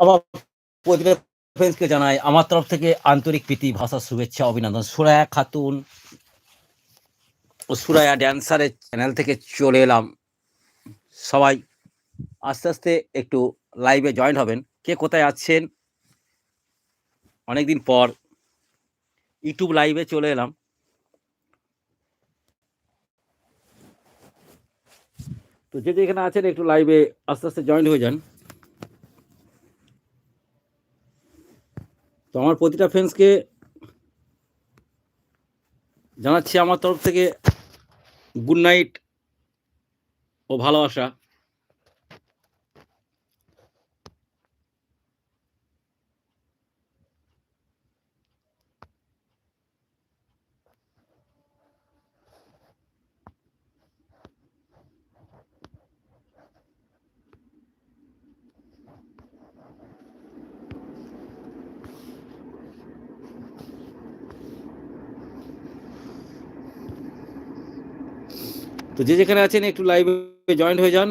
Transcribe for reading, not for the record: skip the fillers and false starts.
আমার প্রতিটা ফ্রেন্ডসকে জানাই আমার তরফ থেকে আন্তরিক প্রীতি, ভাষা, শুভেচ্ছা, অভিনন্দন। সুরায়া খাতুন ও সুরায়া ড্যান্সারের চ্যানেল থেকে চলে এলাম। সবাই আস্তে, আস্তে একটু লাইভে জয়েন হবেন। কে কোথায় আছেন? অনেকদিন পর ইউটিউব লাইভে চলে এলাম। তো যে যেখানে আছেন একটু লাইভে আস্তে, আস্তে জয়েন হয়ে যান। তো আমার প্রতিটা ফ্রেন্ডসকে জানাচ্ছি আমার তরফ থেকে গুড নাইট ও ভালোবাসা। তো যে যেখানে আছেন একটু লাইভে জয়েন হয়ে যান।